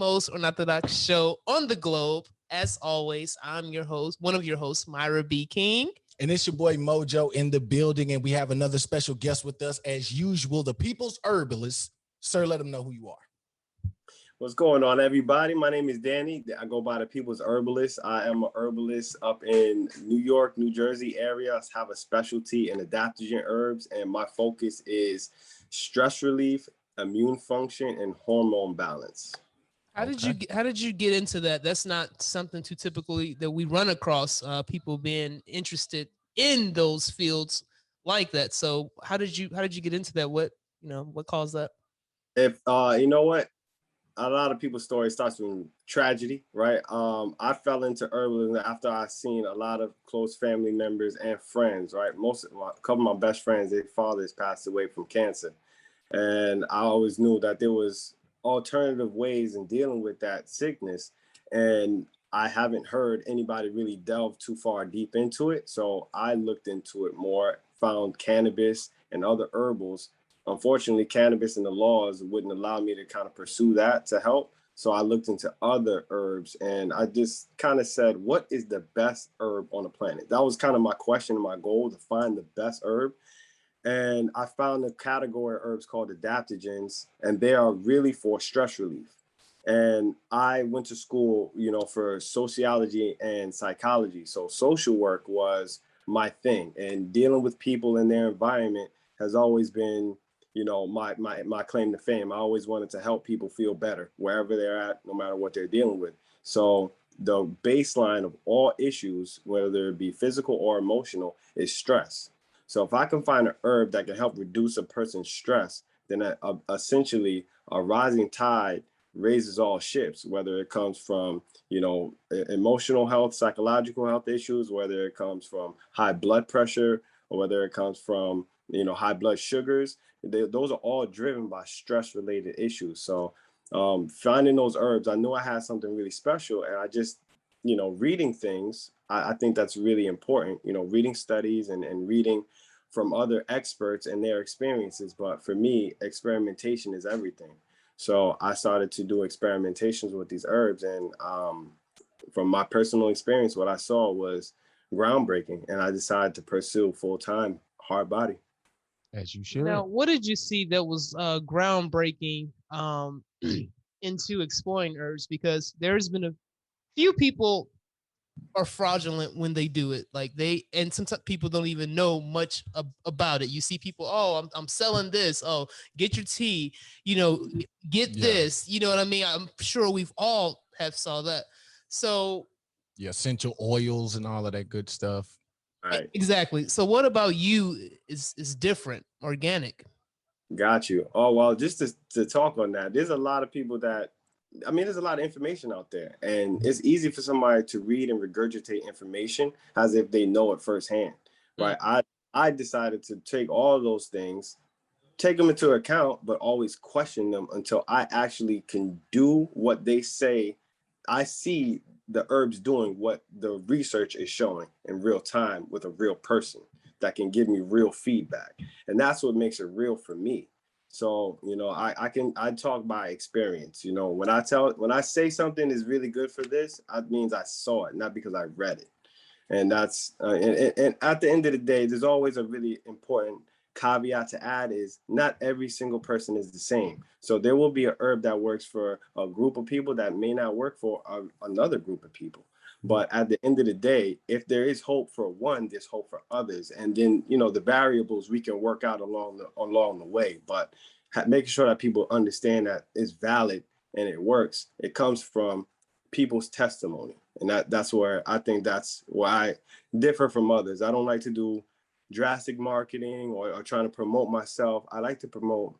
most unorthodox show on the globe. As always, I'm your host, one of your hosts, Myra B. King. And it's your boy Mojo in the building, and we have another special guest with us, as usual, the People's Herbalist. Sir, let them know who you are. What's going on, everybody? My name is Danny. I go by the People's Herbalist. I am an herbalist up in New York, New Jersey area. I have a specialty in adaptogen herbs, and my focus is stress relief, immune function, and hormone balance. How did you get into that? That's not something too typically that we run across, people being interested in those fields like that. So how did you get into that? What caused that? If you know what, a lot of people's story starts from tragedy, right? I fell into herbalism after I seen a lot of close family members and friends, right? A couple of my best friends, their fathers passed away from cancer. And I always knew that there was alternative ways in dealing with that sickness. And I haven't heard anybody really delve too far deep into it. So I looked into it more, found cannabis and other herbals. Unfortunately, cannabis and the laws wouldn't allow me to kind of pursue that to help. So I looked into other herbs, and I just kind of said, what is the best herb on the planet? That was kind of my question, my goal, to find the best herb. And I found a category of herbs called adaptogens, and they are really for stress relief. And I went to school, for sociology and psychology. So social work was my thing, and dealing with people in their environment has always been, my claim to fame. I always wanted to help people feel better wherever they're at, no matter what they're dealing with. So the baseline of all issues, whether it be physical or emotional, is stress. So if I can find an herb that can help reduce a person's stress, then essentially a rising tide raises all ships, whether it comes from, emotional health, psychological health issues, whether it comes from high blood pressure, or whether it comes from, high blood sugars. Those are all driven by stress-related issues. So finding those herbs, I knew I had something really special, and I just, reading things, I think that's really important, reading studies and reading from other experts and their experiences. But for me, experimentation is everything. So I started to do experimentations with these herbs, and from my personal experience, what I saw was groundbreaking, and I decided to pursue full-time hard body. As you should. Now, what did you see that was groundbreaking into exploring herbs? Because there's been a few people are fraudulent when they do it. And sometimes people don't even know much about it. You see people, I'm selling this. Oh, get your tea, get this, you know what I mean? I'm sure we've all have saw that. So essential oils and all of that good stuff. Right. Exactly. So what about you is different, organic? Got you. Oh, well, just to talk on that, there's a lot of people there's a lot of information out there, and it's easy for somebody to read and regurgitate information as if they know it firsthand, right? I decided to take all of those things, take them into account, but always question them until I actually can do what they say. I see the herbs doing what the research is showing in real time with a real person that can give me real feedback. And that's what makes it real for me. So, I talk by experience. When I say something is really good for this, that means I saw it, not because I read it. And that's, and at the end of the day, there's always a really important caveat to add is not every single person is the same. So there will be a herb that works for a group of people that may not work for another group of people. But at the end of the day, if there is hope for one, there's hope for others. And then, the variables we can work out along the way. But making sure that people understand that it's valid and it works, it comes from people's testimony. And that's where I think that's where I differ from others. I don't like to do drastic marketing or trying to promote myself. I like to promote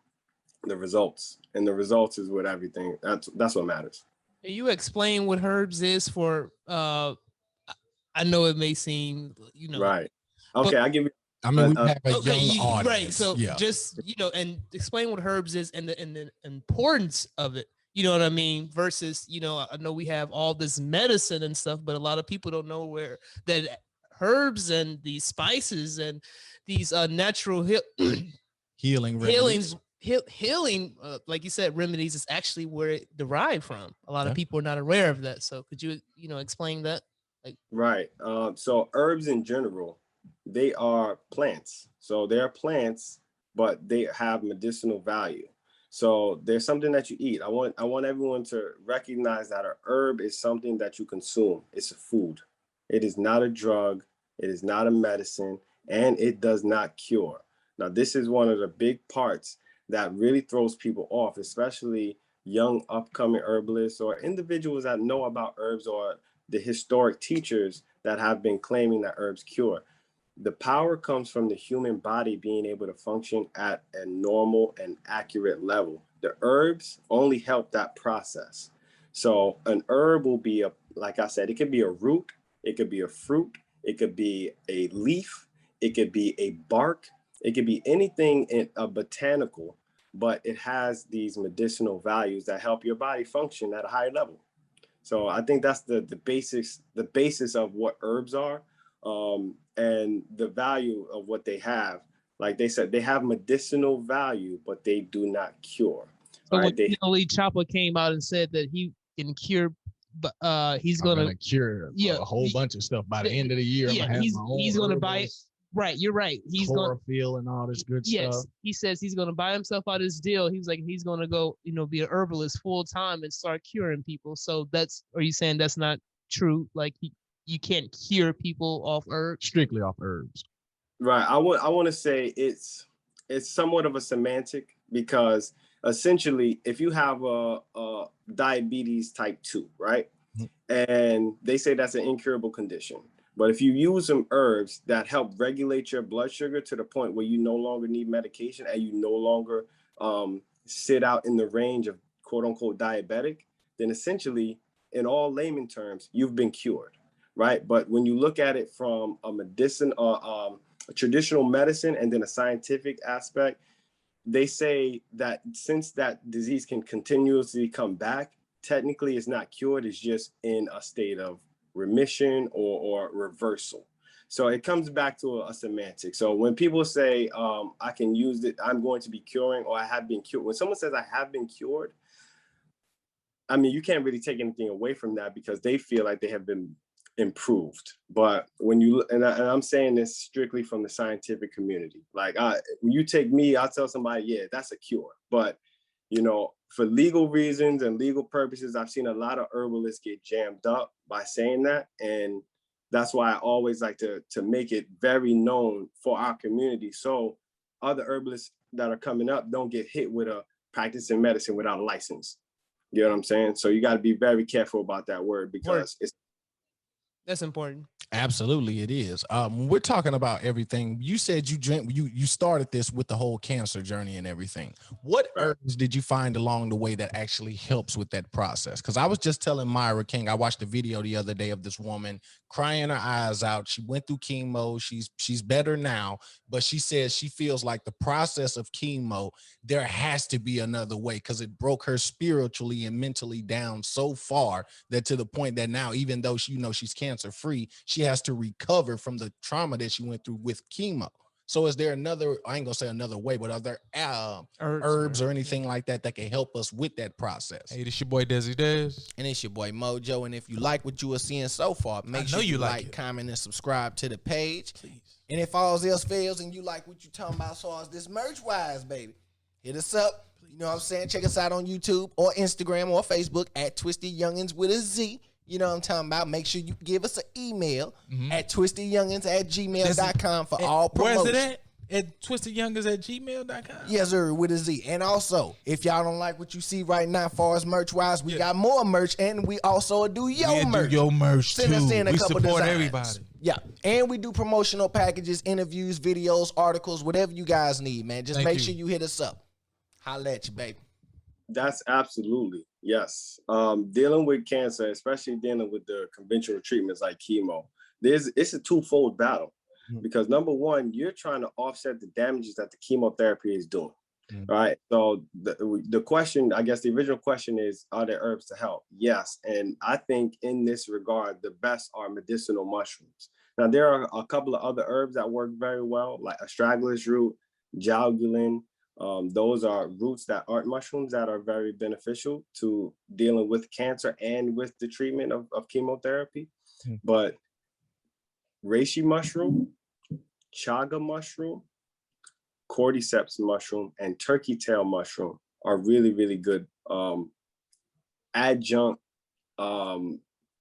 the results, and the results is with everything. That's what matters. Can you explain what herbs is for? I know it may seem, right. Okay, I give you. I mean, we have a young audience, right? So just and explain what herbs is and the importance of it. You know what I mean? Versus, I know we have all this medicine and stuff, but a lot of people don't know where that herbs and these spices and these natural healings healing, like you said, remedies is actually where it derived from. A lot of people are not aware of that. So could you, explain that? Right. So herbs in general, they are plants. So they're plants, but they have medicinal value. So there's something that you eat. I want everyone to recognize that a herb is something that you consume. It's a food. It is not a drug. It is not a medicine, and it does not cure. Now, this is one of the big parts that really throws people off, especially young upcoming herbalists or individuals that know about herbs, or the historic teachers that have been claiming that herbs cure. The power comes from the human body being able to function at a normal and accurate level. The herbs only help that process. So an herb will be like I said, it could be a root, it could be a fruit, it could be a leaf, it could be a bark, it could be anything in a botanical, but it has these medicinal values that help your body function at a higher level. So I think that's the basis of what herbs are, and the value of what they have. Like they said, they have medicinal value, but they do not cure. So when Lee Chopper came out and said that he can cure, but he's gonna cure a whole bunch of stuff by the end of the year. Yeah, he's gonna buy it. Right, you're right. He's chlorophyll and all this good stuff. Yes, he says he's gonna buy himself out of this deal. He was like, he's gonna go, be an herbalist full time and start curing people. So are you saying that's not true? Like you can't cure people off herbs? Strictly off herbs. Right. I want to say it's somewhat of a semantic, because essentially, if you have a diabetes type 2, right, and they say that's an incurable condition. But if you use some herbs that help regulate your blood sugar to the point where you no longer need medication and you no longer sit out in the range of quote unquote diabetic, then essentially, in all layman terms, you've been cured, right? But when you look at it from a medicine, a traditional medicine, and then a scientific aspect, they say that since that disease can continuously come back, technically it's not cured, it's just in a state of remission or reversal. So it comes back to a semantic. So when people say, I can use it, I'm going to be curing, or I have been cured. When someone says I have been cured, I mean, you can't really take anything away from that, because they feel like they have been improved. But when you, and I'm saying this strictly from the scientific community, like when you take me, I'll tell somebody, yeah, that's a cure. But, for legal reasons and legal purposes, I've seen a lot of herbalists get jammed up by saying that. And that's why I always like to make it very known for our community, so other herbalists that are coming up don't get hit with a practicing medicine without a license. You know what I'm saying? So you got to be very careful about that word, because that's important. Absolutely, it is. We're talking about everything. You said you started this with the whole cancer journey and everything. What herbs did you find along the way that actually helps with that process? Because I was just telling Myra King, I watched a video the other day of this woman crying her eyes out. She went through chemo. She's better now, but she says she feels like the process of chemo, there has to be another way, because it broke her spiritually and mentally down so far that to the point that now, even though she's cancer free, she has to recover from the trauma that she went through with chemo. So is there another, I ain't gonna say another way, but are there herbs or anything like that can help us with that process? Hey, this your boy Desi Dez. And it's your boy Mojo. And if you like what you are seeing so far, make sure you like, comment, and subscribe to the page. Please. And if all else fails and you like what you talking about as far as this merch-wise, baby, hit us up. You know what I'm saying? Check us out on YouTube or Instagram or Facebook at Twistedyounginz with a Z. You know what I'm talking about? Make sure you give us an email at twistedyounginz@gmail.com for all promotions. Where's it at twistedyounginz@gmail.com? Yes, sir, with a Z. And also, if y'all don't like what you see right now as far as merch-wise, we got more merch, and we also do your merch. Do your merch, Send us in a couple support designs. Everybody. Yeah, and we do promotional packages, interviews, videos, articles, whatever you guys need, man. Just make sure you hit us up. Holla at you, baby. That's absolutely, yes. Dealing with cancer, especially dealing with the conventional treatments like chemo, it's a twofold battle, because number one, you're trying to offset the damages that the chemotherapy is doing, right? So the question, I guess the original question is, are there herbs to help? Yes, and I think in this regard, the best are medicinal mushrooms. Now, there are a couple of other herbs that work very well, like astragalus root, jalgulin, Those are roots that aren't mushrooms that are very beneficial to dealing with cancer and with the treatment of chemotherapy. But reishi mushroom, chaga mushroom, cordyceps mushroom, and turkey tail mushroom are really, really good adjunct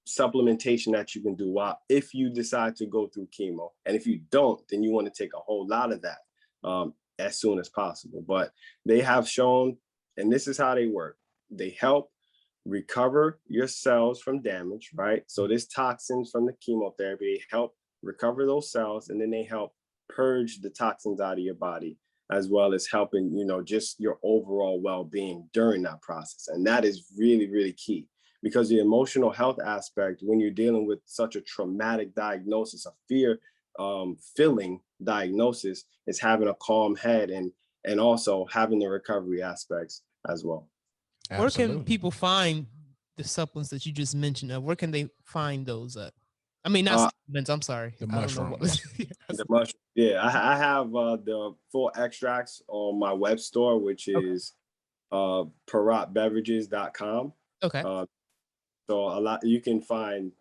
supplementation that you can do if you decide to go through chemo. And if you don't, then you want to take a whole lot of that as soon as possible. But they have shown, and this is how they work, they help recover your cells from damage, right? So there's toxins from the chemotherapy, help recover those cells, and then they help purge the toxins out of your body, as well as helping, just your overall well-being during that process. And that is really, really key, because the emotional health aspect, when you're dealing with such a traumatic diagnosis, a fear filling diagnosis, is having a calm head and also having the recovery aspects as well. Absolutely. Where can people find the supplements that you just mentioned? Where can they find those at? I mean, not supplements, I'm sorry. The mushroom. The mushroom. Yeah, I have the full extracts on my web store, which is paratbeverages.com. Okay. So you can find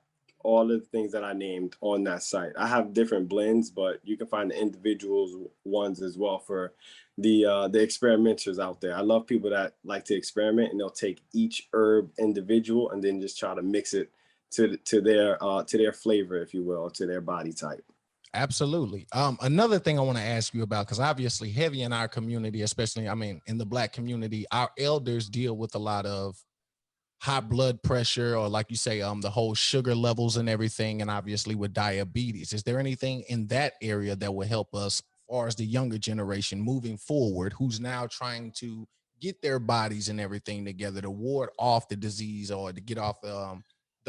all of the things that I named on that site. I have different blends, but you can find the individuals ones as well for the experimenters out there. I love people that like to experiment, and they'll take each herb individual and then just try to mix it to their flavor, if you will, to their body type. Absolutely. Another thing I want to ask you about, because obviously heavy in our community, especially, in the Black community, our elders deal with a lot of high blood pressure, or like you say, the whole sugar levels and everything, and obviously with diabetes. Is there anything in that area that will help us, as far as the younger generation moving forward, who's now trying to get their bodies and everything together to ward off the disease, or to get off the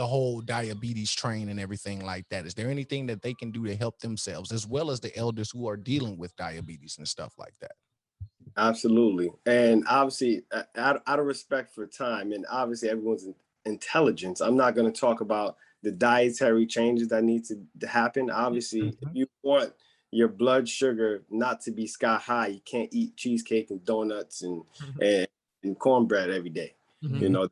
whole diabetes train and everything like that? Is there anything that they can do to help themselves, as well as the elders who are dealing with diabetes and stuff like that? Absolutely. And obviously, out of respect for time and obviously everyone's intelligence, I'm not going to talk about the dietary changes that need to happen. Obviously, if you want your blood sugar not to be sky high, you can't eat cheesecake and donuts and cornbread every day. It's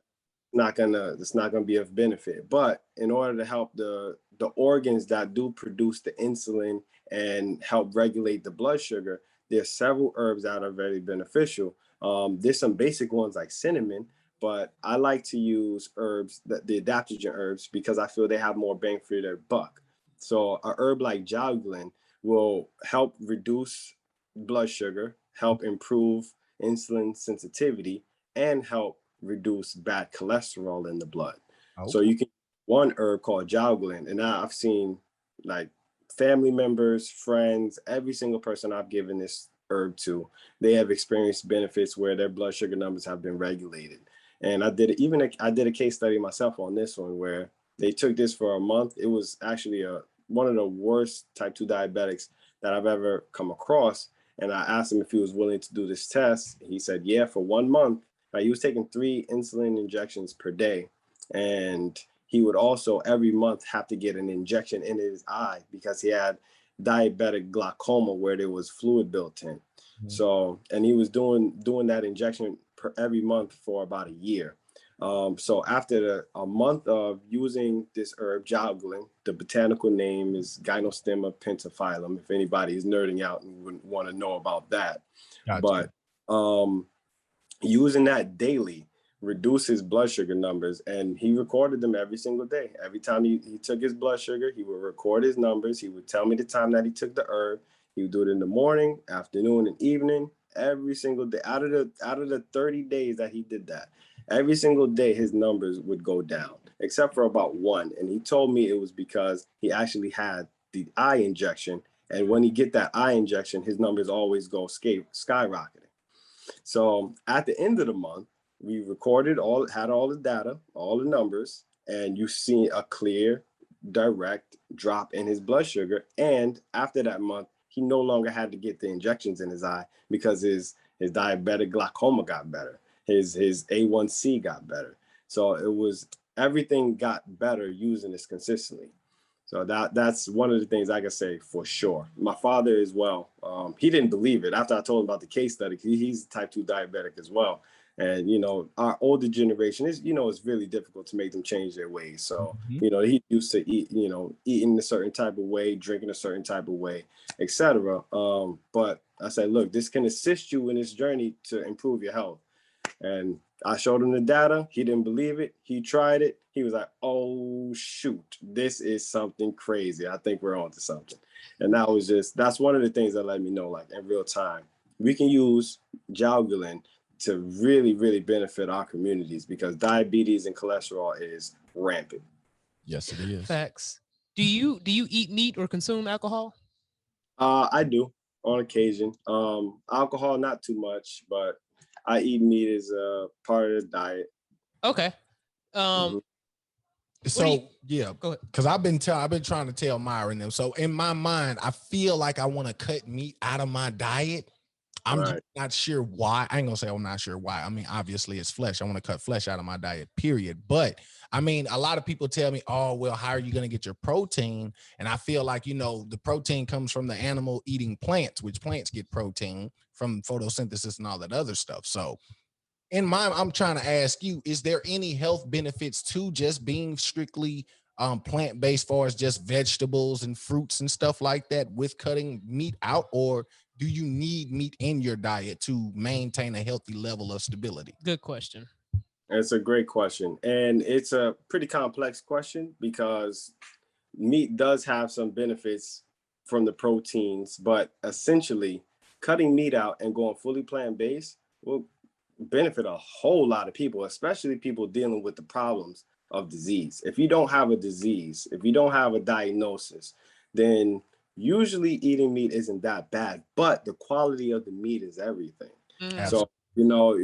not gonna be of benefit. But in order to help the organs that do produce the insulin and help regulate the blood sugar, there's several herbs that are very beneficial. There's some basic ones like cinnamon, but I like to use herbs, the adaptogen herbs, because I feel they have more bang for their buck. So a herb like Jowglen will help reduce blood sugar, help improve insulin sensitivity, and help reduce bad cholesterol in the blood. Okay. So you can one herb called Jowglen, and I've seen like family members, friends, every single person I've given this herb to, they have experienced benefits where their blood sugar numbers have been regulated. And I did a case study myself on this one where they took this for a month. It was actually one of the worst type 2 diabetics that I've ever come across. And I asked him if he was willing to do this test. He said, yeah, for 1 month. He was taking 3 insulin injections per day. And he would also every month have to get an injection in his eye because he had diabetic glaucoma where there was fluid built in. Mm-hmm. So, and he was doing that injection every month for about a year. So after a month of using this herb, Jowglen, the botanical name is Gynostemma pentaphyllum, if anybody is nerding out and would want to know about that. Gotcha. But using that daily reduced his blood sugar numbers, and he recorded them every single day. Every time he took his blood sugar, he would record his numbers. He would tell me the time that he took the herb. He would do it in the morning, afternoon, and evening, every single day. Out of the 30 days that he did that, every single day his numbers would go down, except for about one. And he told me it was because he actually had the eye injection. And when he get that eye injection, his numbers always go skyrocketing. So at the end of the month, we had all the data, all the numbers, and you see a clear, direct drop in his blood sugar. And after that month, he no longer had to get the injections in his eye because his diabetic glaucoma got better. His A1C got better. So everything got better using this consistently. So that's one of the things I can say for sure. My father as well. He didn't believe it after I told him about the case study. He's type 2 diabetic as well. And, you know, our older generation is, you know, it's really difficult to make them change their ways. So, you know, he used to eat, you know, eating a certain type of way, drinking a certain type of way, etc. But I said, look, this can assist you in this journey to improve your health. And I showed him the data. He didn't believe it. He tried it. He was like, oh, shoot, this is something crazy. I think we're on to something. And that's one of the things that let me know, like, in real time, we can use Jalgulin to really, really benefit our communities, because diabetes and cholesterol is rampant. Yes, it is. Facts. Do you eat meat or consume alcohol? I do on occasion. Alcohol, not too much, but I eat meat as a part of the diet. Okay. So yeah, go ahead. Because I've been trying to tell Myron them. So in my mind, I feel like I want to cut meat out of my diet. I'm just not sure why. I ain't gonna say I'm not sure why. I mean, obviously it's flesh. I want to cut flesh out of my diet, period. But I mean, a lot of people tell me, oh, well, how are you gonna get your protein? And I feel like, you know, the protein comes from the animal eating plants, which plants get protein from photosynthesis and all that other stuff. So in mind, I'm trying to ask you, is there any health benefits to just being strictly plant-based, far as just vegetables and fruits and stuff like that, with cutting meat out? Or do you need meat in your diet to maintain a healthy level of stability? Good question. It's a great question. And it's a pretty complex question, because meat does have some benefits from the proteins, but essentially cutting meat out and going fully plant-based will benefit a whole lot of people, especially people dealing with the problems of disease. If you don't have a disease, if you don't have a diagnosis, then usually eating meat isn't that bad, but the quality of the meat is everything. So, you know,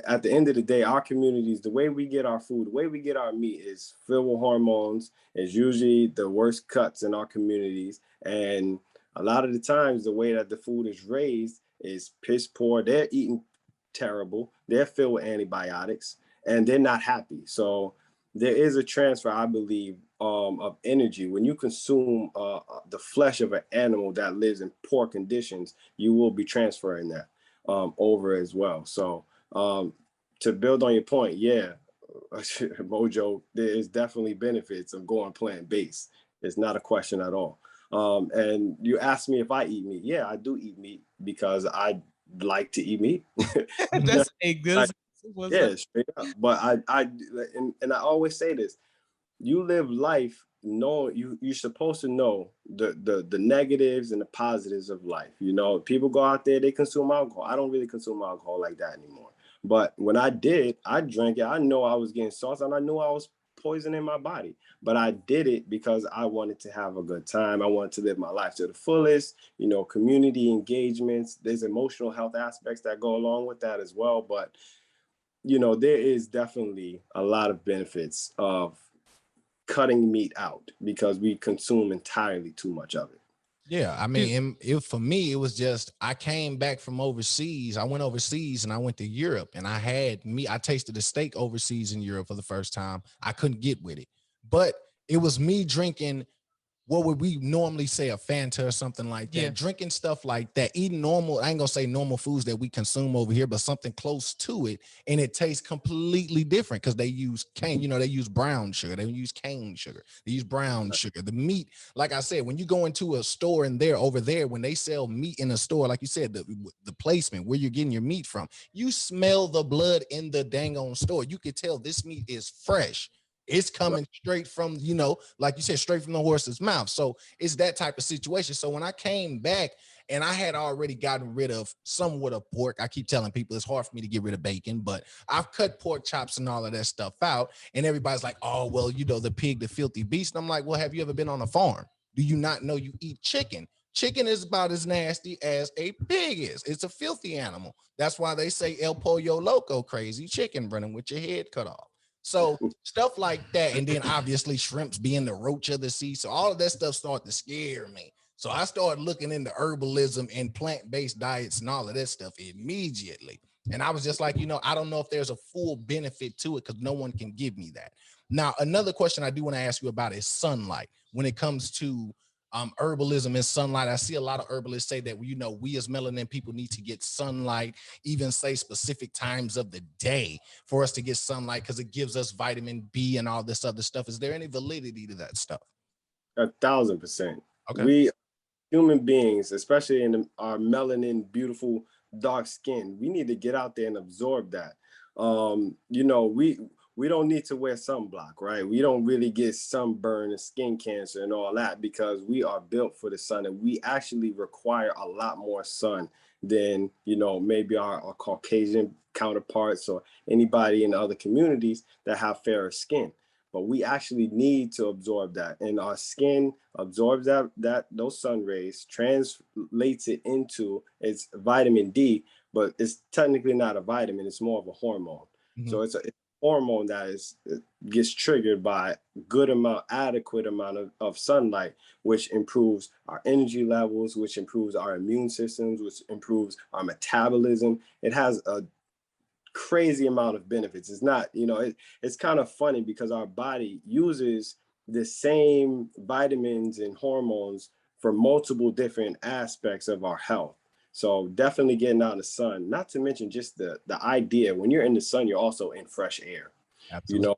at the end of the day, our communities, the way we get our food, the way we get our meat is filled with hormones. It's usually the worst cuts in our communities. And a lot of the times, the way that the food is raised is piss poor. They're eating terrible. They're filled with antibiotics, and they're not happy. So there is a transfer, I believe, of energy. When you consume the flesh of an animal that lives in poor conditions, you will be transferring that over as well. So to build on your point, yeah, Mojo, there is definitely benefits of going plant-based. It's not a question at all. And you asked me if I eat meat. Yeah, I do eat meat because I like to eat meat. That's a good. Yeah, straight up. But I always say this: you live life knowing you're supposed to know the negatives and the positives of life. You know, people go out there, they consume alcohol. I don't really consume alcohol like that anymore. But when I did, I drank it. I know I was getting sauce, and I knew I was poisoning my body. But I did it because I wanted to have a good time. I wanted to live my life to the fullest. You know, community engagements. There's emotional health aspects that go along with that as well. But you know, there is definitely a lot of benefits of cutting meat out because we consume entirely too much of it. Yeah, I mean, for me, it was just, I came back from overseas. I went overseas and I went to Europe, and I tasted a steak overseas in Europe for the first time. I couldn't get with it, but it was me drinking, what would we normally say, a Fanta or something like that, drinking stuff like that, eating normal, I ain't gonna say normal foods that we consume over here, but something close to it. And it tastes completely different because they use cane, you know, they use brown sugar, they use cane sugar, they use brown sugar. The meat, like I said, when you go into a store over there, when they sell meat in a store, like you said, the placement, where you're getting your meat from, you smell the blood in the dang on store. You could tell this meat is fresh. It's coming straight from, you know, like you said, straight from the horse's mouth. So it's that type of situation. So when I came back and I had already gotten rid of somewhat of pork, I keep telling people it's hard for me to get rid of bacon, but I've cut pork chops and all of that stuff out. And everybody's like, oh, well, you know, the pig, the filthy beast. And I'm like, well, have you ever been on a farm? Do you not know you eat chicken? Chicken is about as nasty as a pig is. It's a filthy animal. That's why they say El Pollo Loco, crazy chicken running with your head cut off. So stuff like that. And then obviously shrimps being the roach of the sea. So all of that stuff started to scare me. So I started looking into herbalism and plant-based diets and all of that stuff immediately. And I was just like, I don't know if there's a full benefit to it because no one can give me that. Now, another question I do want to ask you about is sunlight. When it comes to herbalism and sunlight, I see a lot of herbalists say that, we as melanin people need to get sunlight, even say specific times of the day for us to get sunlight because it gives us vitamin B and all this other stuff. Is there any validity to that stuff? 1,000%. Okay. We human beings, especially in our melanin, beautiful dark skin, we need to get out there and absorb that. We don't need to wear sunblock, right? We don't really get sunburn and skin cancer and all that because we are built for the sun, and we actually require a lot more sun than maybe our Caucasian counterparts or anybody in other communities that have fairer skin. But we actually need to absorb that, and our skin absorbs those sun rays, translates it into its vitamin D, but it's technically not a vitamin; it's more of a hormone. Mm-hmm. So it's a hormone that gets triggered by adequate amount of sunlight, which improves our energy levels, which improves our immune systems, which improves our metabolism. It has a crazy amount of benefits. It's not, it's kind of funny because our body uses the same vitamins and hormones for multiple different aspects of our health. So definitely getting out in the sun, not to mention just the idea when you're in the sun, you're also in fresh air. Absolutely.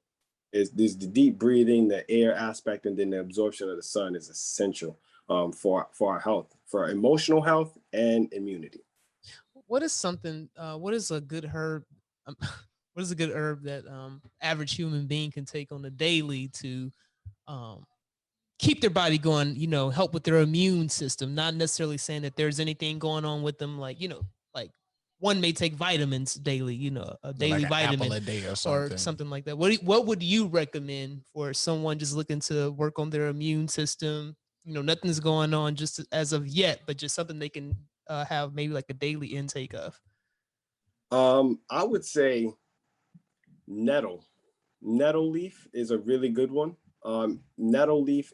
There's the deep breathing, the air aspect, and then the absorption of the sun is essential for our health, for our emotional health and immunity. What is a good herb? What is a good herb that average human being can take on a daily to keep their body going, help with their immune system? Not necessarily saying that there's anything going on with them, like one may take vitamins daily, a daily like vitamin apple a day or something like that. What would you recommend for someone just looking to work on their immune system? Nothing's going on just as of yet, but just something they can have maybe like a daily intake of. I would say nettle leaf is a really good one. Nettle leaf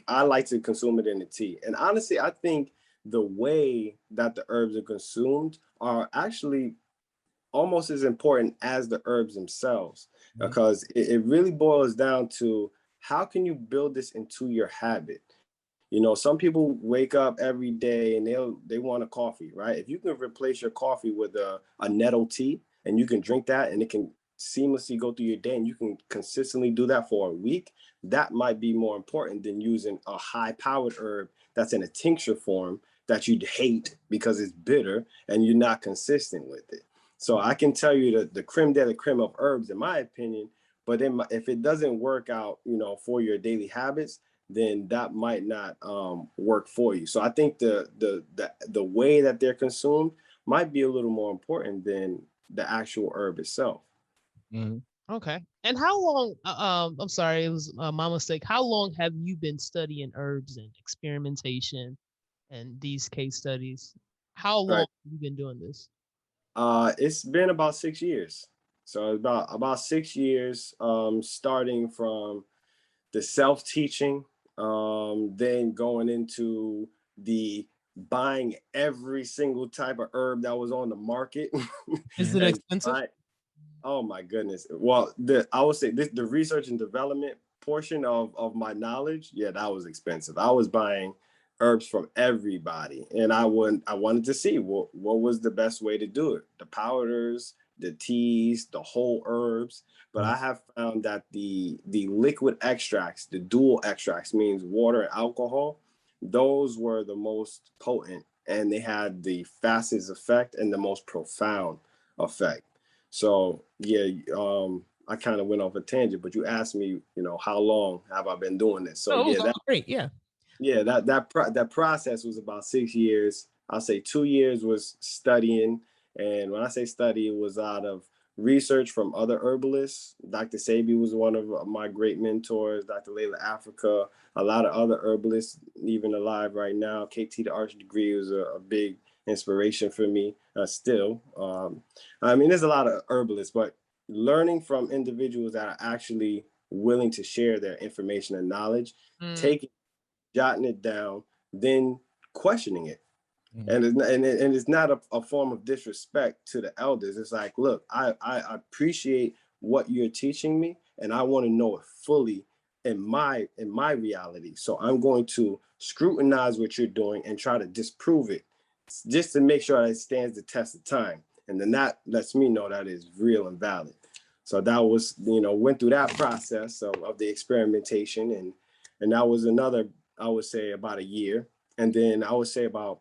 I like to consume it in the tea. And honestly, I think the way that the herbs are consumed are actually almost as important as the herbs themselves, because it really boils down to how can you build this into your habit? Some people wake up every day and they want a coffee, right? If you can replace your coffee with a nettle tea and you can drink that and it can seamlessly go through your day and you can consistently do that for a week, that might be more important than using a high-powered herb that's in a tincture form that you'd hate because it's bitter and you're not consistent with it. So I can tell you the creme de la creme of herbs, in my opinion, but if it doesn't work out, for your daily habits, then that might not work for you. So I think the way that they're consumed might be a little more important than the actual herb itself. Mm-hmm. Okay. And how long, I'm sorry, it was my mistake. How long have you been studying herbs and experimentation and these case studies? How long have you been doing this? It's been about 6 years. So about 6 years, starting from the self-teaching, then going into the buying every single type of herb that was on the market. Is it expensive? Oh my goodness. Well, I would say the research and development portion of my knowledge, yeah, that was expensive. I was buying herbs from everybody, and I wanted to see what was the best way to do it. The powders, the teas, the whole herbs. But I have found that the liquid extracts, the dual extracts, means water and alcohol, those were the most potent, and they had the fastest effect and the most profound effect. So yeah, I kind of went off a tangent, but you asked me, how long have I been doing this? So great, yeah. Yeah, that process was about 6 years. I'll say 2 years was studying, and when I say study, it was out of research from other herbalists. Dr. Sabi was one of my great mentors. Dr. Layla Africa, a lot of other herbalists, even alive right now. KT the Arch Degree was a big inspiration for me still. There's a lot of herbalists, but learning from individuals that are actually willing to share their information and knowledge, jotting it down, then questioning it. And it's not a form of disrespect to the elders. It's like, look, I appreciate what you're teaching me, and I want to know it fully in my reality. So I'm going to scrutinize what you're doing and try to disprove it, just to make sure that it stands the test of time. And then that lets me know that it's real and valid. So that was, went through that process of the experimentation, and that was another, I would say, about a year. And then I would say about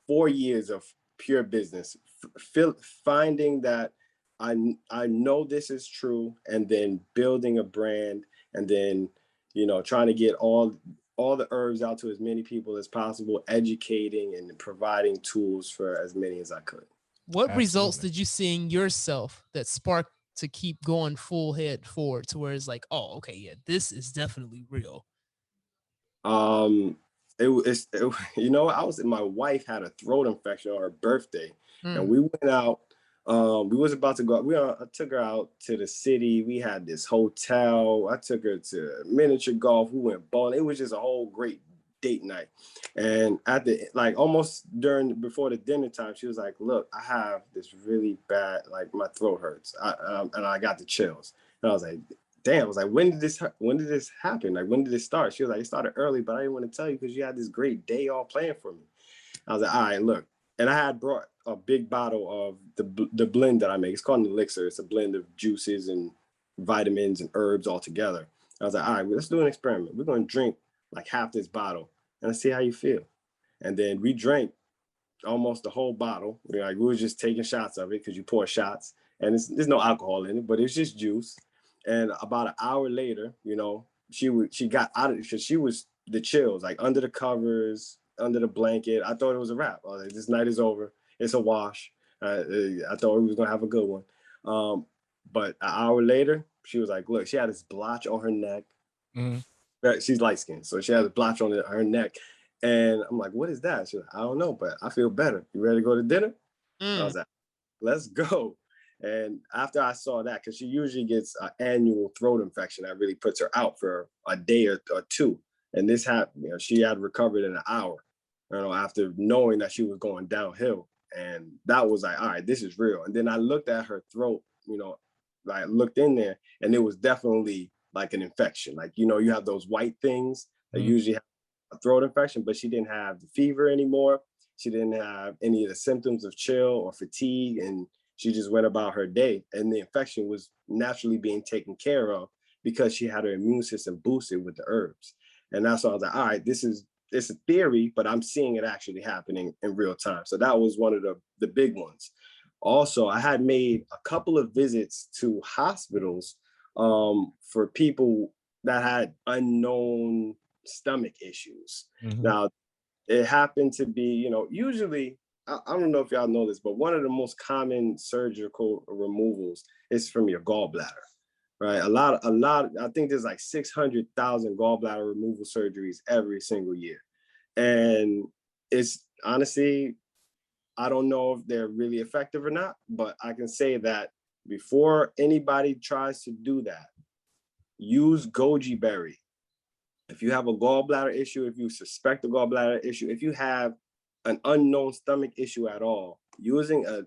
4 years of pure business, finding that I know this is true, and then building a brand, and then, trying to get all the herbs out to as many people as possible, educating and providing tools for as many as I could. What results did you see in yourself that sparked to keep going full head forward to where it's like, oh, okay, yeah, this is definitely real? My wife had a throat infection on her birthday, and we went out. We was about to go. I took her out to the city. We had this hotel. I took her to miniature golf. We went bowling. It was just a whole great date night. And at the before the dinner time, she was like, "Look, I have this really bad, my throat hurts, and I got the chills." And I was like, "Damn!" I was like, "When did this happen? Like, when did it start?" She was like, "It started early, but I didn't want to tell you because you had this great day all playing for me." I was like, "All right, look." And I had brought a big bottle of the blend that I make. It's called an Elixir. It's a blend of juices and vitamins and herbs all together. I was like, all right, let's do an experiment. We're going to drink like half this bottle and see how you feel. And then we drank almost the whole bottle. We were just taking shots of it because you pour shots, and there's no alcohol in it, but it's just juice. And about an hour later, she got out of it because she was the chills, like under the covers, under the blanket. I thought it was a wrap. I was like, this night is over. It's a wash. I thought we was gonna have a good one. But an hour later, she was like, look, she had this blotch on her neck. Mm-hmm. She's light skinned, so she had a blotch on her neck. And I'm like, what is that? She's like, I don't know, but I feel better. You ready to go to dinner? I was like, let's go. And after I saw that, because she usually gets an annual throat infection that really puts her out for a day or two. And this happened, she had recovered in an hour, after knowing that she was going downhill. And that was like, all right, this is real. And then I looked at her throat, I looked in there, and it was definitely like an infection. Like, you have those white things that usually have a throat infection, but she didn't have the fever anymore. She didn't have any of the symptoms of chill or fatigue. And she just went about her day. And the infection was naturally being taken care of because she had her immune system boosted with the herbs. And that's why I was like, all right, it's a theory, but I'm seeing it actually happening in real time. So that was one of the big ones. Also, I had made a couple of visits to hospitals for people that had unknown stomach issues. Mm-hmm. Now, it happened to be, usually, I don't know if y'all know this, but one of the most common surgical removals is from your gallbladder. Right, a lot. I think there's like 600,000 gallbladder removal surgeries every single year, and it's honestly, I don't know if they're really effective or not. But I can say that before anybody tries to do that, use goji berry. If you have a gallbladder issue, if you suspect a gallbladder issue, if you have an unknown stomach issue at all, using a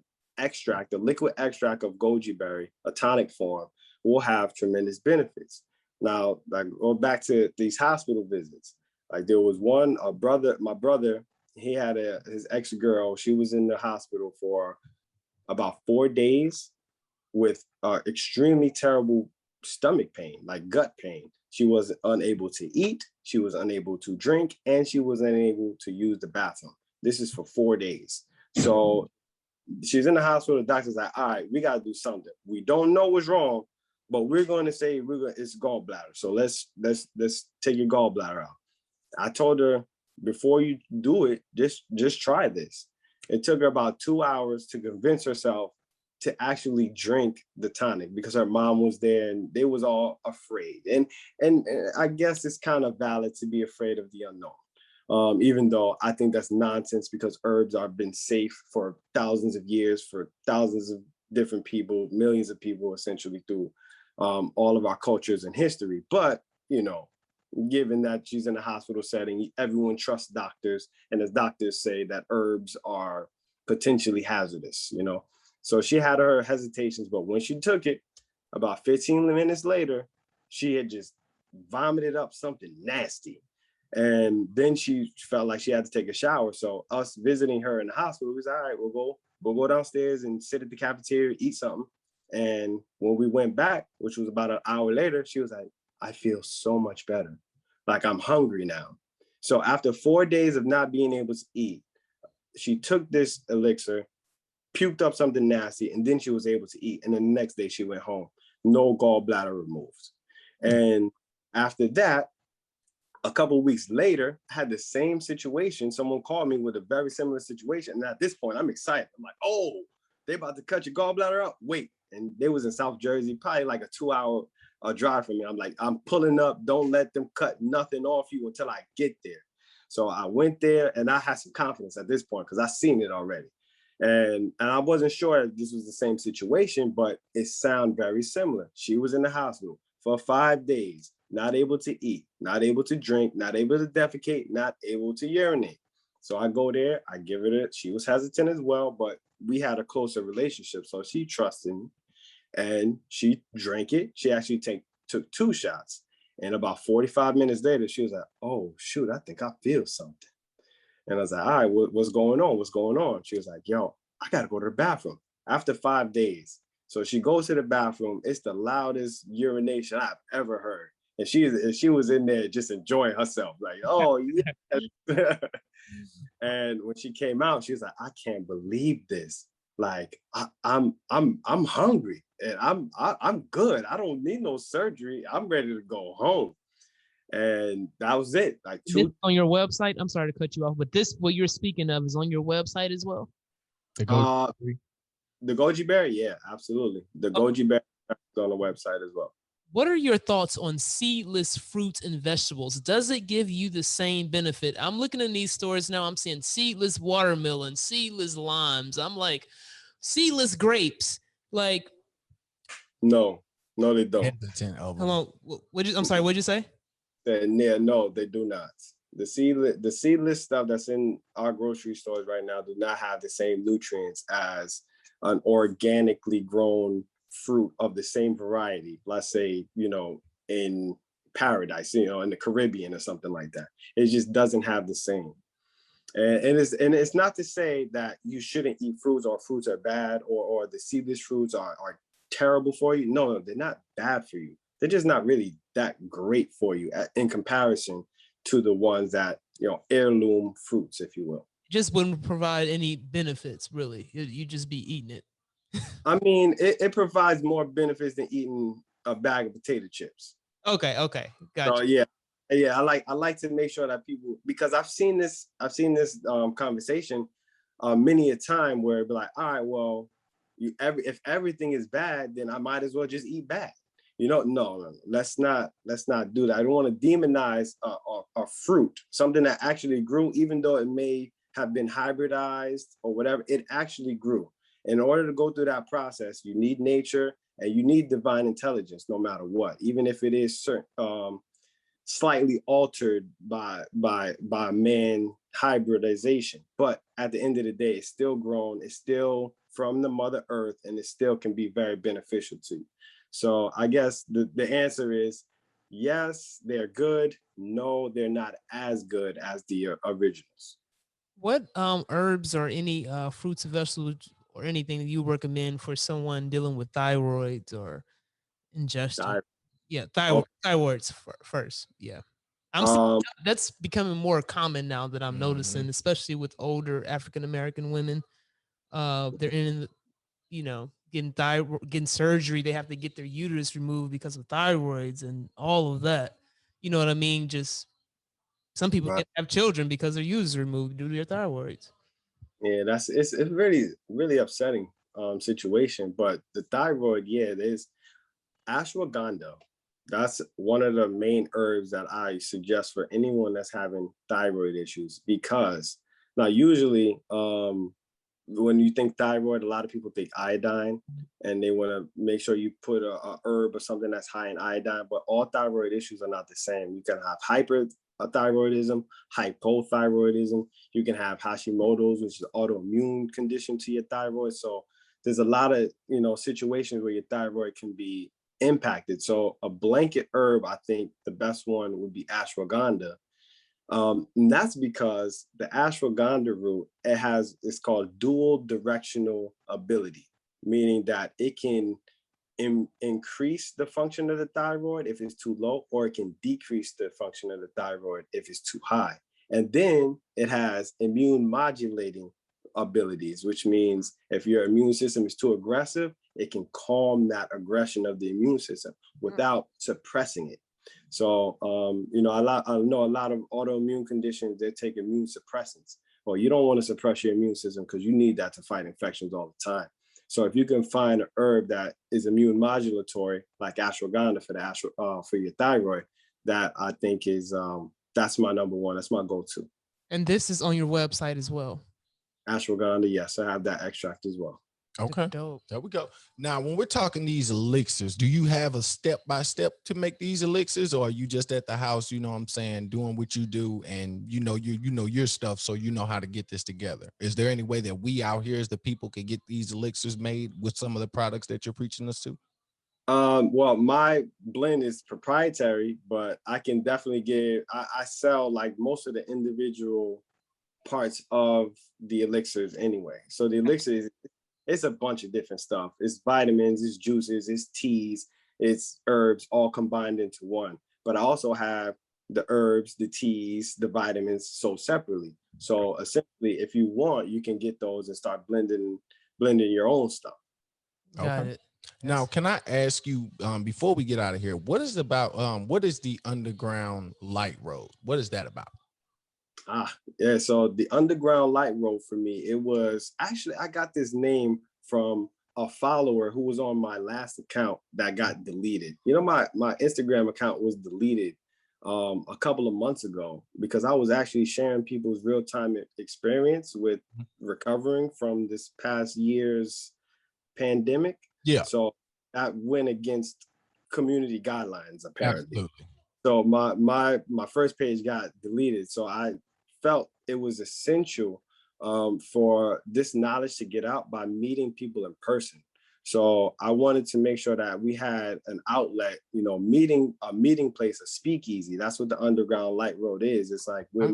liquid extract of goji berry, a tonic form, will have tremendous benefits. Now, going back to these hospital visits, like there was my brother, he had his ex-girl, she was in the hospital for about 4 days with extremely terrible stomach pain, like gut pain. She was unable to eat, she was unable to drink, and she was unable to use the bathroom. This is for 4 days. So she's in the hospital, the doctor's like, all right, we got to do something. We don't know what's wrong, but we're going to say it's gallbladder. So let's take your gallbladder out. I told her, before you do it, just try this. It took her about 2 hours to convince herself to actually drink the tonic because her mom was there and they was all afraid. And I guess it's kind of valid to be afraid of the unknown. Even though I think that's nonsense because herbs have been safe for thousands of years for thousands of different people, millions of people essentially through all of our cultures and history. But, given that she's in a hospital setting. Everyone trusts doctors, and as doctors say that herbs are potentially hazardous, you know. So she had her hesitations, but when she took it, about 15 minutes later, she had just vomited up something nasty. And then she felt like she had to take a shower. So us visiting her in the hospital, we was all right, we'll go downstairs and sit at the cafeteria, eat something. And when we went back, which was about an hour later, she was like, I feel so much better. Like, I'm hungry now. So after 4 days of not being able to eat, she took this elixir, puked up something nasty, and then she was able to eat. And then the next day she went home, no gallbladder removed. And after that, a couple of weeks later, I had the same situation. Someone called me with a very similar situation. And at this point, I'm excited. I'm like, oh, they about to cut your gallbladder out? Wait. And they was in South Jersey, probably like a 2-hour drive from me. I'm like, I'm pulling up. Don't let them cut nothing off you until I get there. So I went there, and I had some confidence at this point because I seen it already. And I wasn't sure if this was the same situation, but it sounded very similar. She was in the hospital for 5 days, not able to eat, not able to drink, not able to defecate, not able to urinate. So I go there, I give it she was hesitant as well, but we had a closer relationship. So she trusted me and she drank it. She actually took 2 shots. And about 45 minutes later, she was like, oh, shoot, I think I feel something. And I was like, all right, what's going on? What's going on? She was like, yo, I got to go to the bathroom after 5 days. So she goes to the bathroom. It's the loudest urination I've ever heard. And she was in there just enjoying herself. Like, oh, yeah. And when she came out, she was like, I can't believe this. Like, I'm hungry and I'm good. I don't need no surgery. I'm ready to go home. And that was it. Like, on your website. I'm sorry to cut you off, but what you're speaking of is on your website as well. The goji berry, yeah, absolutely. The goji berry is on the website as well. What are your thoughts on seedless fruits and vegetables? Does it give you the same benefit? I'm looking in these stores now. I'm seeing seedless watermelon, seedless limes. I'm like, seedless grapes. Like, no, they don't. Hold on. I'm sorry. What'd you say? Yeah, no, they do not. The seedless stuff that's in our grocery stores right now do not have the same nutrients as an organically grown fruit of the same variety. Let's say, in paradise, in the Caribbean or something like that. It just doesn't have the same. And it's not to say that you shouldn't eat fruits or fruits are bad or the seedless fruits are terrible for you. No, they're not bad for you. They're just not really that great for you in comparison to the ones that, heirloom fruits, if you will. Just wouldn't provide any benefits, really. You just be eating it. I mean, it provides more benefits than eating a bag of potato chips. Okay, gotcha. So yeah, I like to make sure that people, because I've seen this conversation many a time where it'd be like, all right, well, if everything is bad, then I might as well just eat bad. No, let's not do that. I don't want to demonize a fruit, something that actually grew, even though it may have been hybridized or whatever, it actually grew. In order to go through that process, you need nature and you need divine intelligence, no matter what, even if it is slightly altered by man hybridization. But at the end of the day, it's still grown, it's still from the Mother Earth, and it still can be very beneficial to you. So I guess the answer is yes, they're good. No, they're not as good as the originals. What herbs or any fruits and vegetables or anything that you recommend for someone dealing with thyroids or ingestion? Yeah, thyroids first. Yeah. That's becoming more common now that I'm noticing, especially with older African American women. They're in, getting surgery. They have to get their uterus removed because of thyroids and all of that. You know what I mean? Just some people can't have children because their uterus removed due to their thyroids. Yeah, it's really, really upsetting situation. But the thyroid, yeah, there's ashwagandha. That's one of the main herbs that I suggest for anyone that's having thyroid issues, because now usually when you think thyroid, a lot of people think iodine, and they want to make sure you put a herb or something that's high in iodine. But all thyroid issues are not the same. You can have hyperthyroidism, hypothyroidism. You can have Hashimoto's, which is an autoimmune condition to your thyroid. So there's a lot of, you know, situations where your thyroid can be impacted. So a blanket herb, I think the best one would be ashwagandha. And that's because the ashwagandha root, it's called dual directional ability, meaning that it can increase the function of the thyroid if it's too low, or it can decrease the function of the thyroid if it's too high. And then it has immune modulating abilities, which means if your immune system is too aggressive, it can calm that aggression of the immune system without suppressing it. So, you know, I know a lot of autoimmune conditions, they take immune suppressants. Well, you don't want to suppress your immune system because you need that to fight infections all the time. So if you can find an herb that is immune modulatory, like ashwagandha for your thyroid, that I think is, that's my number one. That's my go-to. And this is on your website as well. Ashwagandha, yes, I have that extract as well. Okay, dope. There we go. Now, when we're talking these elixirs, do you have a step-by-step to make these elixirs, or are you just at the house, you know what I'm saying, doing what you do, and you know your stuff, so you know how to get this together? Is there any way that we out here as the people can get these elixirs made with some of the products that you're preaching us to? Well, my blend is proprietary, but I can definitely I sell like most of the individual parts of the elixirs anyway. So the elixirs, it's a bunch of different stuff. It's vitamins, it's juices, it's teas, it's herbs all combined into one. But I also have the herbs, the teas, the vitamins sold separately. So essentially, if you want, you can get those and start blending your own stuff. Got it. Now, can I ask you, before we get out of here, what is the Underground Light Road? What is that about? Yeah, so the Underground Light Road for me, it was actually, I got this name from a follower who was on my last account that got deleted. You know, my Instagram account was deleted a couple of months ago because I was actually sharing people's real-time experience with recovering from this past year's pandemic. Yeah. So that went against community guidelines, apparently. Absolutely. So my first page got deleted. So I felt it was essential for this knowledge to get out by meeting people in person. So I wanted to make sure that we had an outlet, you know, a meeting place, a speakeasy. That's what the Underground Light Road is. It's like we're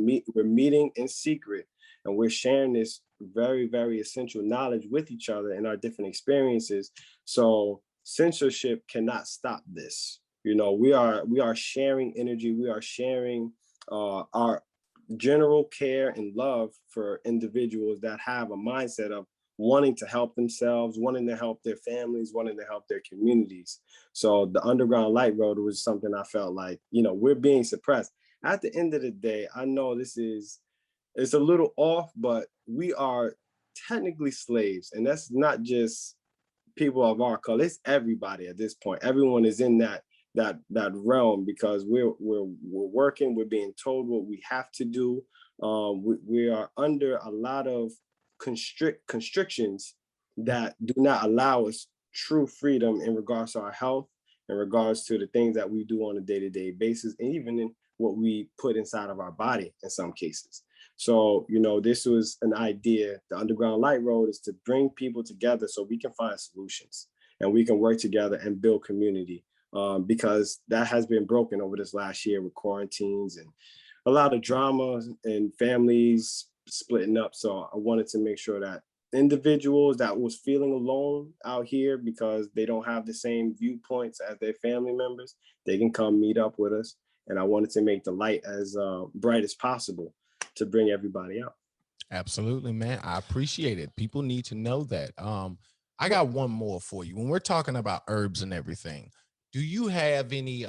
meeting in secret, and we're sharing this very, very essential knowledge with each other and our different experiences. So censorship cannot stop this. You know, we are sharing energy. We are sharing our general care and love for individuals that have a mindset of wanting to help themselves, wanting to help their families, wanting to help their communities. So the Underground Light Road was something I felt like, you know, we're being suppressed. At the end of the day, I know it's a little off, but we are technically slaves. And that's not just people of our color, it's everybody at this point. Everyone is in that realm because we're working, we're being told what we have to do. We are under a lot of constrictions that do not allow us true freedom in regards to our health, in regards to the things that we do on a day-to-day basis, and even in what we put inside of our body in some cases. So, you know, this was an idea. The Underground Light Road is to bring people together so we can find solutions and we can work together and build community. Because that has been broken over this last year with quarantines and a lot of drama and families splitting up. So I wanted to make sure that individuals that was feeling alone out here because they don't have the same viewpoints as their family members, they can come meet up with us. And I wanted to make the light as bright as possible to bring everybody out. Absolutely, man. I appreciate it. People need to know that. I got one more for you. When we're talking about herbs and everything, do you have any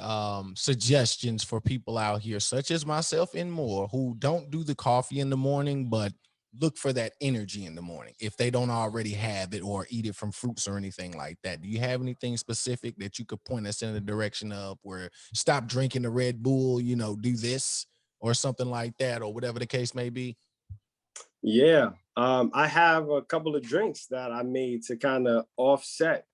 suggestions for people out here, such as myself and more, who don't do the coffee in the morning, but look for that energy in the morning if they don't already have it or eat it from fruits or anything like that? Do you have anything specific that you could point us in the direction of, where stop drinking the Red Bull, you know, do this or something like that, or whatever the case may be? Yeah, I have a couple of drinks that I made to kind of offset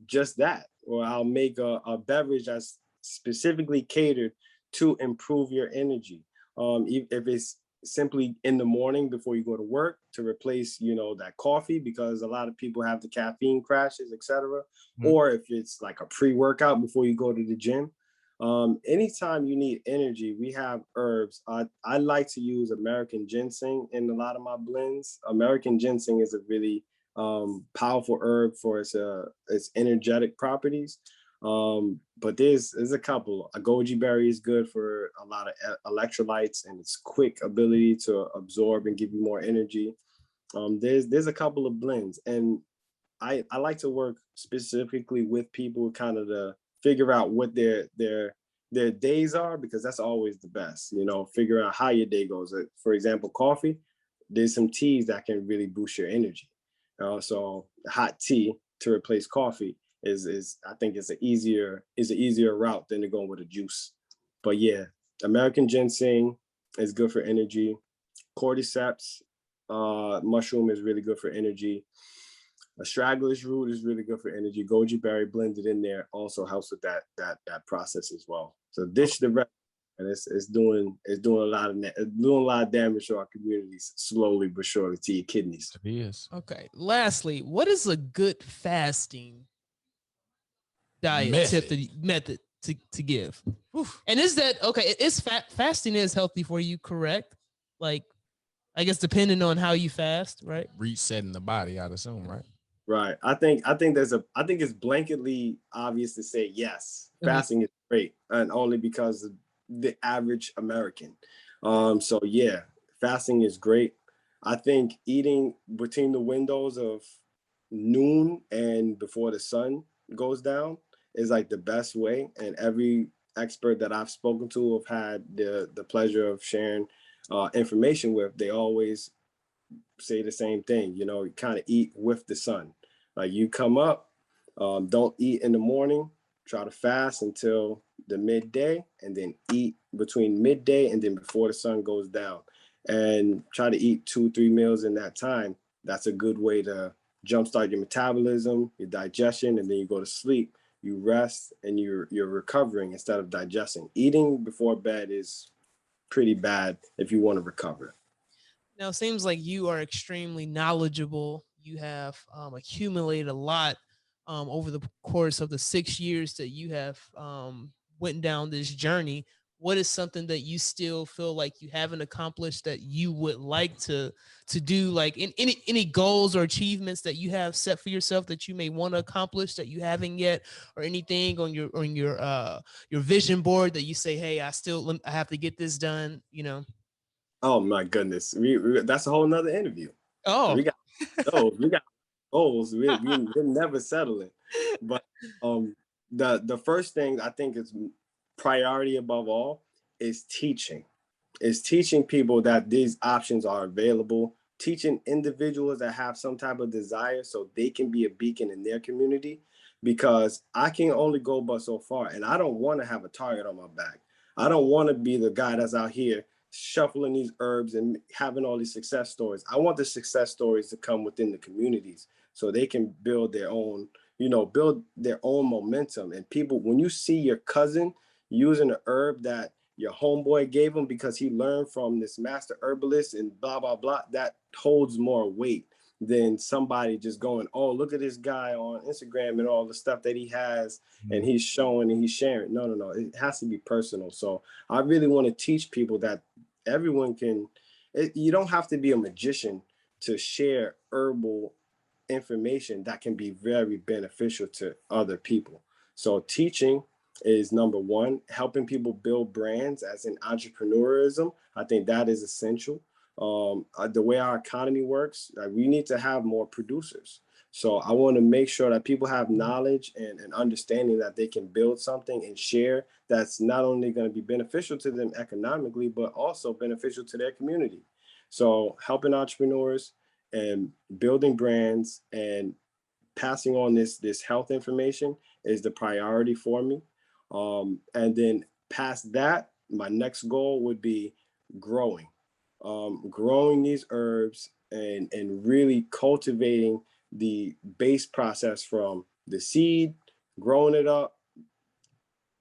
just that. Or I'll make a beverage that's specifically catered to improve your energy. If it's simply in the morning before you go to work to replace, that coffee, because a lot of people have the caffeine crashes, etc. Or if it's like a pre-workout before you go to the gym. Anytime you need energy, we have herbs. I like to use American ginseng in a lot of my blends. American ginseng is a really powerful herb for its energetic properties. But there's a couple. A goji berry is good for a lot of electrolytes and its quick ability to absorb and give you more energy. There's a couple of blends, and I like to work specifically with people kind of to figure out what their days are, because that's always the best. Figure out how your day goes. For example, coffee. There's some teas that can really boost your energy. So hot tea to replace coffee is I think is an easier route than to go with a juice. But yeah, American ginseng is good for energy. Cordyceps mushroom is really good for energy. Astragalus root is really good for energy. Goji berry blended in there also helps with that process as well. So ditch the rest, and it's doing a lot of damage to our communities slowly but surely, to your kidneys. It is. Okay. Lastly, what is a good fasting diet method to give? Oof. And is that okay? Is fasting is healthy for you, correct? Like, I guess depending on how you fast, right? Resetting the body, I'd assume, right? Right. I think it's blanketly obvious to say yes. Fasting is great, and only because of the average American. So yeah, fasting is great. I think eating between the windows of noon and before the sun goes down is like the best way. And every expert that I've spoken to, have had the pleasure of sharing information with, they always say the same thing. Kind of eat with the sun. Like, you come up, don't eat in the morning, try to fast until the midday, and then eat between midday and then before the sun goes down, and try to eat 2-3 meals in that time. That's a good way to jumpstart your metabolism, your digestion, and then you go to sleep, you rest, and you're recovering instead of digesting. Eating before bed is pretty bad if you want to recover. Now, it seems like you are extremely knowledgeable. You have accumulated a lot over the course of the 6 years that you have went down this journey. What is something that you still feel like you haven't accomplished that you would like to do? Like, in any goals or achievements that you have set for yourself that you may want to accomplish that you haven't yet, or anything on your vision board that you say, hey, I have to get this done, Oh my goodness, that's a whole nother interview. Oh, we got goals. We're never settling. But the first thing I think is priority above all is teaching. Is teaching people that these options are available. Teaching individuals that have some type of desire so they can be a beacon in their community, because I can only go but so far, and I don't want to have a target on my back. I don't want to be the guy that's out here shuffling these herbs and having all these success stories. I want the success stories to come within the communities so they can build their own momentum. And people, when you see your cousin using an herb that your homeboy gave him because he learned from this master herbalist and blah, blah, blah, that holds more weight than somebody just going, oh, look at this guy on Instagram and all the stuff that he has and he's showing and he's sharing. No. It has to be personal. So I really want to teach people that everyone you don't have to be a magician to share herbal information that can be very beneficial to other people. So teaching is number one. Helping people build brands as in entrepreneurism, I think that is essential. The way our economy works, we need to have more producers. So I want to make sure that people have knowledge and understanding that they can build something and share that's not only going to be beneficial to them economically, but also beneficial to their community. So helping entrepreneurs and building brands and passing on this health information is the priority for me. And then past that, my next goal would be growing. growing these herbs and really cultivating the base process from the seed, growing it up,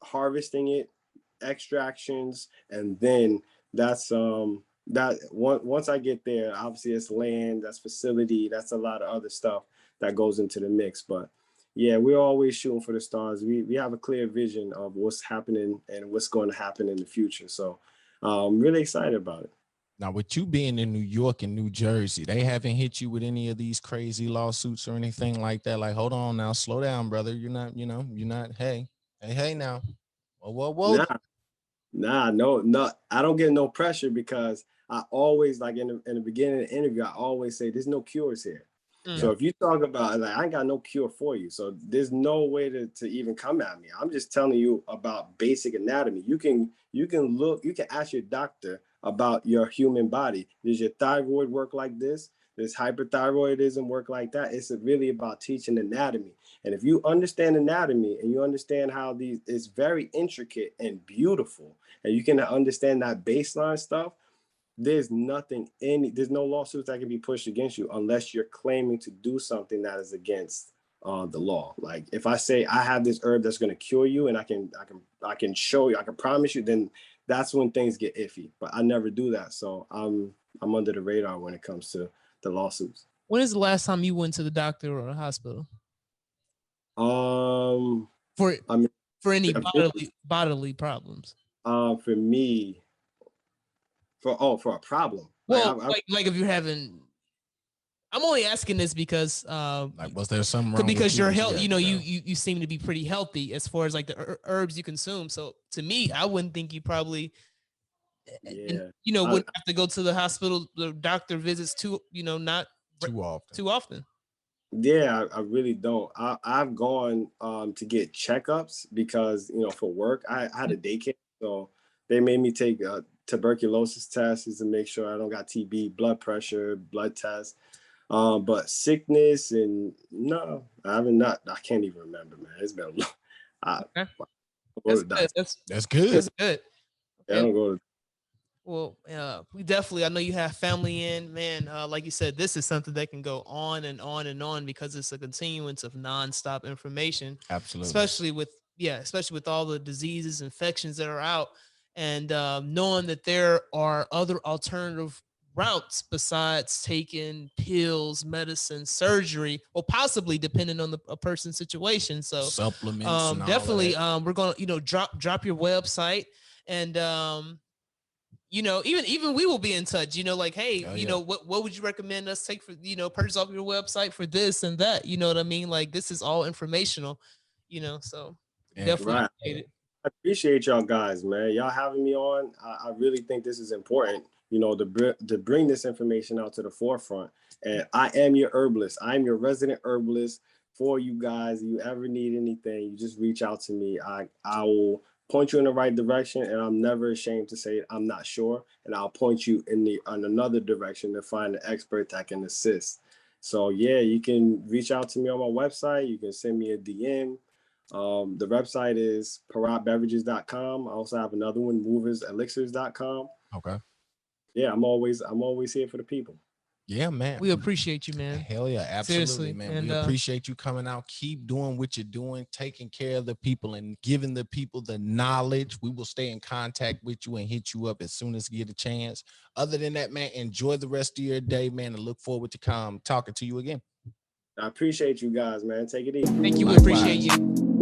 harvesting it, extractions, and then that's once I get there, obviously it's land, that's facility, that's a lot of other stuff that goes into the mix. But yeah, we're always shooting for the stars. We have a clear vision of what's happening and what's going to happen in the future. So I'm really excited about it. Now, with you being in New York and New Jersey, they haven't hit you with any of these crazy lawsuits or anything like that. Like, hold on now, slow down, brother. You're not, hey now. Whoa. Nah, no. I don't get no pressure because I always, like in the beginning of the interview, I always say there's no cures here. So if you talk about, like, I ain't got no cure for you. So there's no way to even come at me. I'm just telling you about basic anatomy. You can ask your doctor about your human body. Does your thyroid work like this? Does hyperthyroidism work like that? It's really about teaching anatomy. And if you understand anatomy and you understand how it's very intricate and beautiful, and you can understand that baseline stuff, there's no lawsuits that can be pushed against you unless you're claiming to do something that is against the law. Like if I say I have this herb that's going to cure you and I can show you, I can promise you, then that's when things get iffy. But I never do that. So I'm under the radar when it comes to the lawsuits. When is the last time you went to the doctor or a hospital? For any bodily problems? For me, for a problem. Well, like if you're having, I'm only asking this because like, was there something wrong? Because your health, you seem to be pretty healthy as far as like the herbs you consume. So to me, I wouldn't think you probably, wouldn't have to go to the hospital, the doctor visits not too often. Yeah, I really don't. I've gone to get checkups because for work I had a daycare, so they made me take tuberculosis tests to make sure I don't got TB, blood pressure, blood tests. But sickness and no, I can't even remember, man. It's been a long. That's good. That's good. Yeah, I don't go to. Well, we definitely, I know you have family in, man. Like you said, this is something that can go on and on and on because it's a continuance of nonstop information. Absolutely. Especially with all the diseases, infections that are out, and knowing that there are other alternative routes besides taking pills, medicine, surgery, or possibly depending on a person's situation. So supplements, definitely, we're gonna drop your website and even we will be in touch, like, hey, what would you recommend us take for, purchase off your website for this and that, you know what I mean? Like, this is all informational, so definitely appreciate it. I appreciate y'all guys, man. Y'all having me on. I really think this is important, to bring this information out to the forefront. And I am your herbalist. I'm your resident herbalist for you guys. If you ever need anything, you just reach out to me. I will point you in the right direction, and I'm never ashamed to say I'm not sure, and I'll point you in another direction to find an expert that can assist. So yeah, you can reach out to me on my website. You can send me a DM. The website is paratbeverages.com. I also have another one, elixirs.com. Okay. Yeah, I'm always here for the people. Yeah, man. We appreciate you, man. Hell yeah, absolutely. Seriously, man. And we appreciate you coming out. Keep doing what you're doing, taking care of the people and giving the people the knowledge. We will stay in contact with you and hit you up as soon as we get a chance. Other than that, man, enjoy the rest of your day, man, and look forward to talking to you again. I appreciate you guys, man. Take it easy. Thank you. We appreciate you.